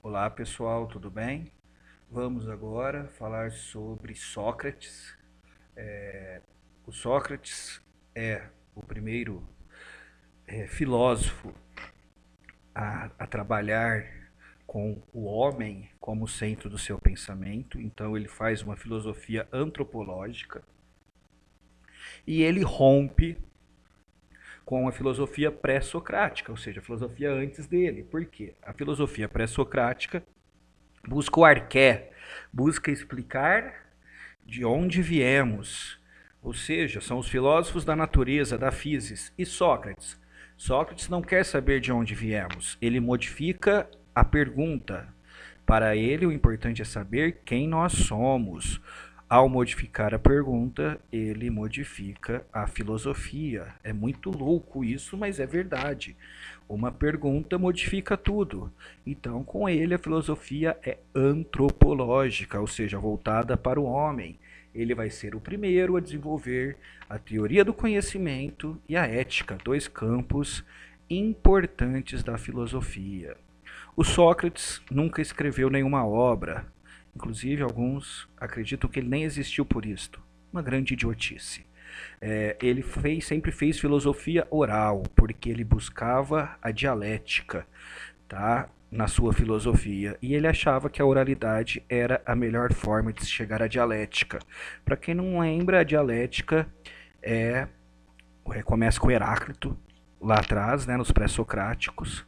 Olá pessoal, tudo bem? Vamos agora falar sobre Sócrates. O Sócrates é o primeiro filósofo a trabalhar com o homem como centro do seu pensamento. Então ele faz uma filosofia antropológica e ele rompe com a filosofia pré-socrática, ou seja, a filosofia antes dele. Por quê? A filosofia pré-socrática busca o arqué, busca explicar de onde viemos, ou seja, são os filósofos da natureza, da physis. E Sócrates? Sócrates não quer saber de onde viemos, ele modifica a pergunta. Para ele, o importante é saber quem nós somos. Ao modificar a pergunta, ele modifica a filosofia. É muito louco isso, mas é verdade. Uma pergunta modifica tudo. Então, com ele, a filosofia é antropológica, ou seja, voltada para o homem. Ele vai ser o primeiro a desenvolver a teoria do conhecimento e a ética, dois campos importantes da filosofia. O Sócrates nunca escreveu nenhuma obra. Inclusive, alguns acreditam que ele nem existiu por isto. Uma grande idiotice. Ele sempre fez filosofia oral, porque ele buscava a dialética, tá? Na sua filosofia. E ele achava que a oralidade era a melhor forma de se chegar à dialética. Para quem não lembra, a dialética começa com Heráclito, lá atrás, né, nos pré-socráticos.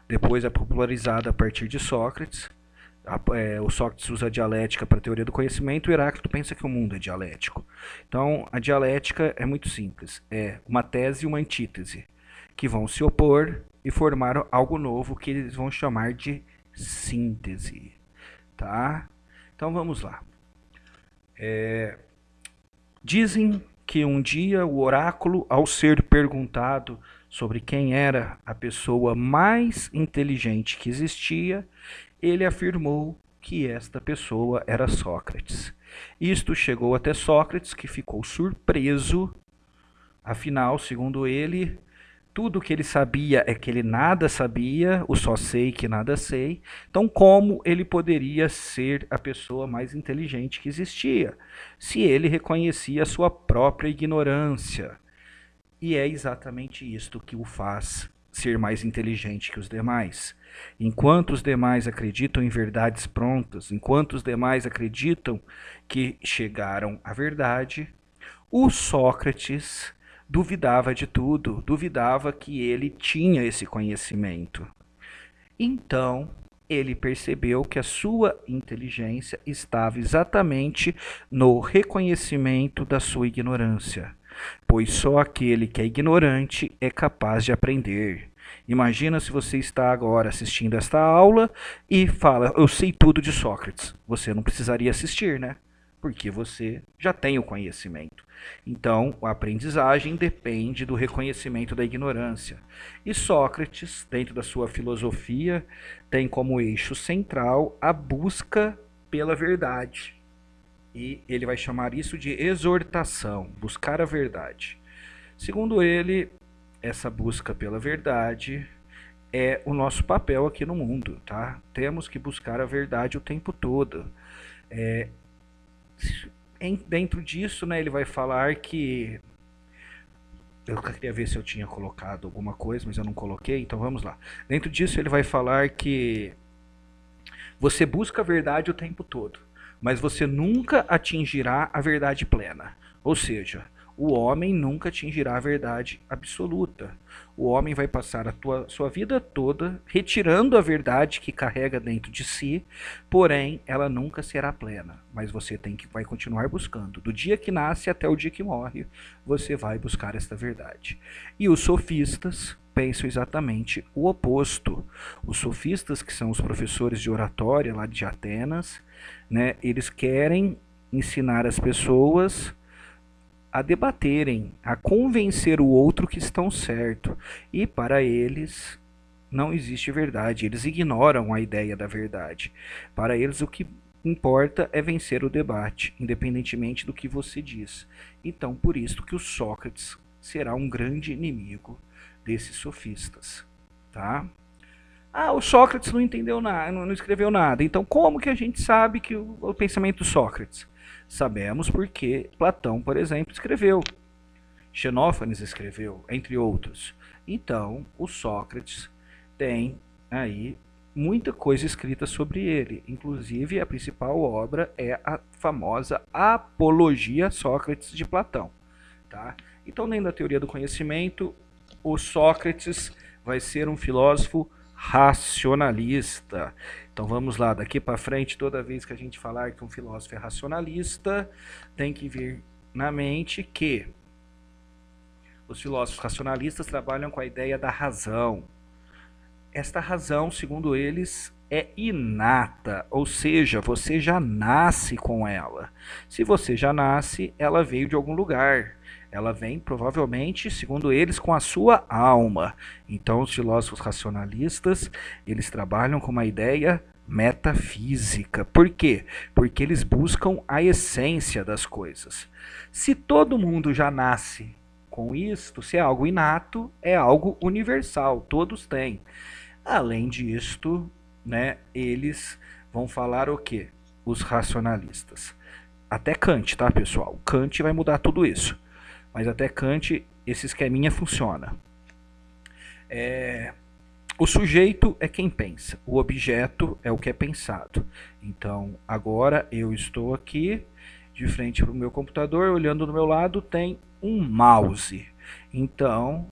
Depois é popularizada a partir de Sócrates. O Sócrates usa a dialética para a teoria do conhecimento, e o Heráclito pensa que o mundo é dialético. Então, a dialética é muito simples. É uma tese e uma antítese, que vão se opor e formar algo novo que eles vão chamar de síntese. Tá? Então, vamos lá. Dizem que um dia o oráculo, ao ser perguntado sobre quem era a pessoa mais inteligente que existia, ele afirmou que esta pessoa era Sócrates. Isto chegou até Sócrates, que ficou surpreso. Afinal, segundo ele, tudo que ele sabia é que ele nada sabia, o só sei que nada sei. Então, como ele poderia ser a pessoa mais inteligente que existia, se ele reconhecia a sua própria ignorância? E é exatamente isto que o faz ser mais inteligente que os demais. Enquanto os demais acreditam em verdades prontas, enquanto os demais acreditam que chegaram à verdade, o Sócrates duvidava de tudo, duvidava que ele tinha esse conhecimento. Então, ele percebeu que a sua inteligência estava exatamente no reconhecimento da sua ignorância, pois só aquele que é ignorante é capaz de aprender. Imagina se você está agora assistindo esta aula e fala, eu sei tudo de Sócrates. Você não precisaria assistir, né? Porque você já tem o conhecimento. Então, a aprendizagem depende do reconhecimento da ignorância. E Sócrates, dentro da sua filosofia, tem como eixo central a busca pela verdade. E ele vai chamar isso de exortação, buscar a verdade. Segundo ele, essa busca pela verdade é o nosso papel aqui no mundo, tá? Temos que buscar a verdade o tempo todo. Dentro disso, né, ele vai falar que... Eu queria ver se eu tinha colocado alguma coisa, mas eu não coloquei, então vamos lá. Dentro disso, ele vai falar que você busca a verdade o tempo todo, mas você nunca atingirá a verdade plena. Ou seja, o homem nunca atingirá a verdade absoluta. O homem vai passar a sua vida toda retirando a verdade que carrega dentro de si, porém ela nunca será plena. Mas você vai continuar buscando. Do dia que nasce até o dia que morre, você vai buscar esta verdade. E os sofistas pensam exatamente o oposto. Os sofistas, que são os professores de oratória lá de Atenas, né, eles querem ensinar as pessoas a debaterem, a convencer o outro que estão certo. E para eles não existe verdade, eles ignoram a ideia da verdade. Para eles o que importa é vencer o debate, independentemente do que você diz. Então, por isso que o Sócrates será um grande inimigo desses sofistas, tá? Ah, o Sócrates não entendeu nada, não escreveu nada. Então, como que a gente sabe que o pensamento do Sócrates? Sabemos porque Platão, por exemplo, escreveu. Xenófanes escreveu, entre outros. Então, o Sócrates tem aí muita coisa escrita sobre ele. Inclusive, a principal obra é a famosa Apologia Sócrates de Platão. Tá? Então, dentro da teoria do conhecimento, o Sócrates vai ser um filósofo racionalista. Então vamos lá, daqui para frente, toda vez que a gente falar que um filósofo é racionalista, tem que vir na mente que os filósofos racionalistas trabalham com a ideia da razão. Esta razão, segundo eles, é inata, ou seja, você já nasce com ela. Se você já nasce, ela veio de algum lugar. Ela vem, provavelmente, segundo eles, com a sua alma. Então, os filósofos racionalistas, eles trabalham com uma ideia metafísica. Por quê? Porque eles buscam a essência das coisas. Se todo mundo já nasce com isto, se é algo inato, é algo universal, todos têm. Além disto, né, eles vão falar o quê? Os racionalistas. Até Kant, tá, pessoal? Kant vai mudar tudo isso. Mas até Kant, esse esqueminha funciona. O sujeito é quem pensa, o objeto é o que é pensado. Então, agora eu estou aqui, de frente para o meu computador, olhando do meu lado, tem um mouse. Então,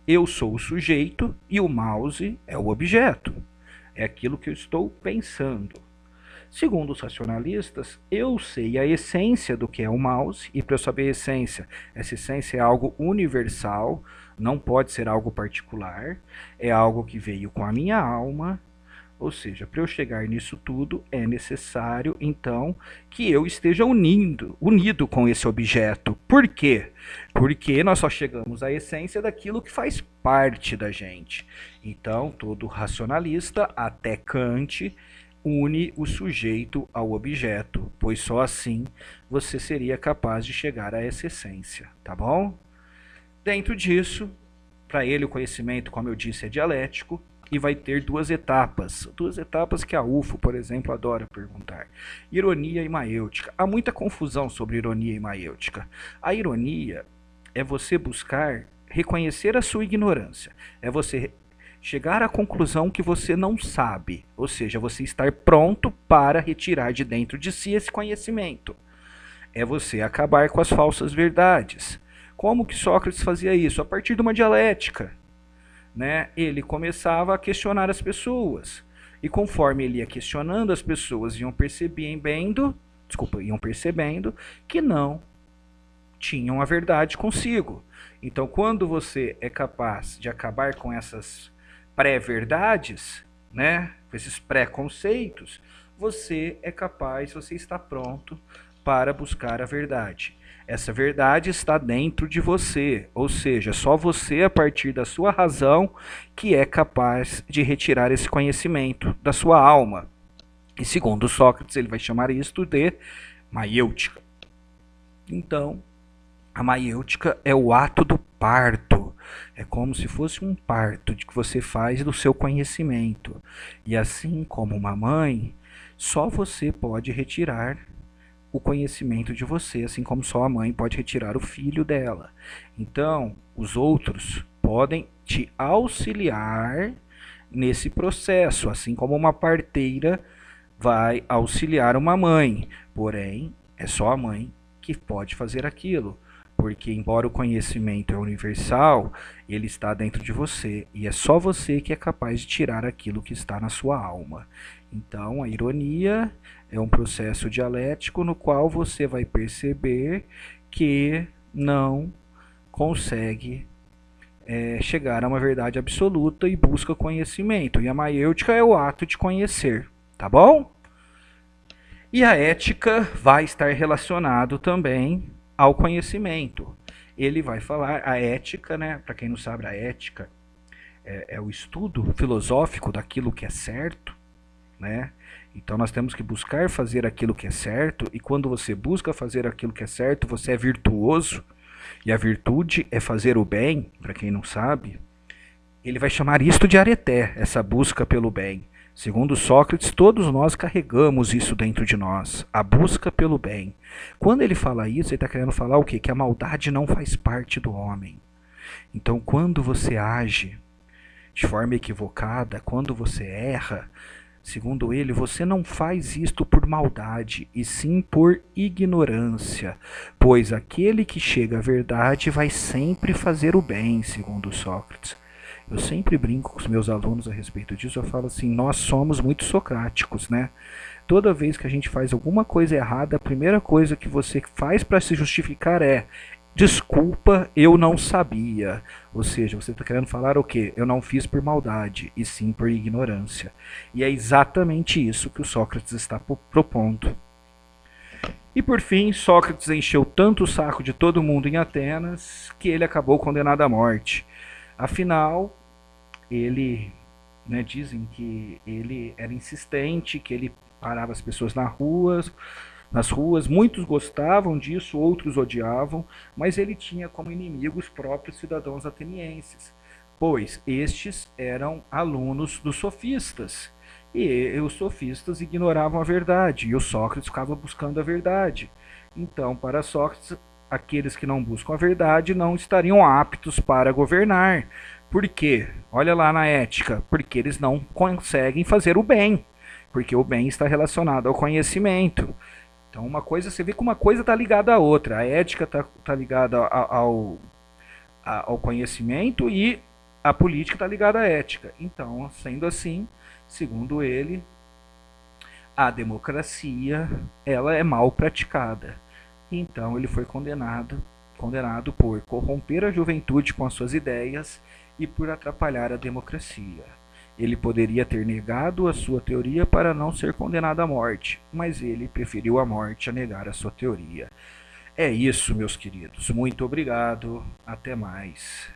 eu sou o sujeito e o mouse é o objeto. É aquilo que eu estou pensando. Segundo os racionalistas, eu sei a essência do que é o mouse, e para eu saber a essência, essa essência é algo universal, não pode ser algo particular, é algo que veio com a minha alma, ou seja, para eu chegar nisso tudo é necessário, então, que eu esteja unido com esse objeto. Por quê? Porque nós só chegamos à essência daquilo que faz parte da gente. Então, todo racionalista, até Kant, une o sujeito ao objeto, pois só assim você seria capaz de chegar a essa essência, tá bom? Dentro disso, para ele o conhecimento, como eu disse, é dialético e vai ter duas etapas que a UFO, por exemplo, adora perguntar: ironia e maiêutica. Há muita confusão sobre ironia e maiêutica. A ironia é você buscar reconhecer a sua ignorância, é você chegar à conclusão que você não sabe, ou seja, você estar pronto para retirar de dentro de si esse conhecimento. É você acabar com as falsas verdades. Como que Sócrates fazia isso? A partir de uma dialética, né? Ele começava a questionar as pessoas, e conforme ele ia questionando, as pessoas iam percebendo que não tinham a verdade consigo. Então, quando você é capaz de acabar com essas pré-verdades, né, com esses pré-conceitos, você é capaz, você está pronto para buscar a verdade. Essa verdade está dentro de você, ou seja, só você, a partir da sua razão, que é capaz de retirar esse conhecimento da sua alma. E segundo Sócrates, ele vai chamar isto de maiêutica. Então, a maiêutica é o ato do parto. É como se fosse um parto que você faz do seu conhecimento. E assim como uma mãe, só você pode retirar o conhecimento de você, assim como só a mãe pode retirar o filho dela. Então, os outros podem te auxiliar nesse processo, assim como uma parteira vai auxiliar uma mãe. Porém, é só a mãe que pode fazer aquilo. Porque, embora o conhecimento é universal, ele está dentro de você. E é só você que é capaz de tirar aquilo que está na sua alma. Então, a ironia é um processo dialético no qual você vai perceber que não consegue chegar a uma verdade absoluta e busca conhecimento. E a maiêutica é o ato de conhecer. Tá bom? E a ética vai estar relacionado também ao conhecimento. Ele vai falar, a ética, né, para quem não sabe, a ética é o estudo filosófico daquilo que é certo, né? Então nós temos que buscar fazer aquilo que é certo, e quando você busca fazer aquilo que é certo, você é virtuoso, e a virtude é fazer o bem, para quem não sabe. Ele vai chamar isto de areté, essa busca pelo bem. Segundo Sócrates, todos nós carregamos isso dentro de nós, a busca pelo bem. Quando ele fala isso, ele está querendo falar o quê? Que a maldade não faz parte do homem. Então, quando você age de forma equivocada, quando você erra, segundo ele, você não faz isto por maldade, e sim por ignorância, pois aquele que chega à verdade vai sempre fazer o bem, segundo Sócrates. Eu sempre brinco com os meus alunos a respeito disso, eu falo assim, nós somos muito socráticos, né? Toda vez que a gente faz alguma coisa errada, a primeira coisa que você faz para se justificar é: desculpa, eu não sabia. Ou seja, você está querendo falar o quê? Eu não fiz por maldade, e sim por ignorância. E é exatamente isso que o Sócrates está propondo. E por fim, Sócrates encheu tanto o saco de todo mundo em Atenas que ele acabou condenado à morte. Afinal, ele, né, dizem que ele era insistente, que ele parava as pessoas nas ruas, muitos gostavam disso, outros odiavam, mas ele tinha como inimigos os próprios cidadãos atenienses, pois estes eram alunos dos sofistas, e os sofistas ignoravam a verdade, e o Sócrates ficava buscando a verdade. Então, para Sócrates, aqueles que não buscam a verdade não estariam aptos para governar. Por quê? Olha lá na ética, porque eles não conseguem fazer o bem, porque o bem está relacionado ao conhecimento. Então, uma coisa, você vê que uma coisa está ligada à outra. A ética está ligada ao conhecimento e a política está ligada à ética. Então, sendo assim, segundo ele, a democracia ela é mal praticada. Então, ele foi condenado por corromper a juventude com as suas ideias e por atrapalhar a democracia. Ele poderia ter negado a sua teoria para não ser condenado à morte, mas ele preferiu a morte a negar a sua teoria. É isso, meus queridos. Muito obrigado. Até mais.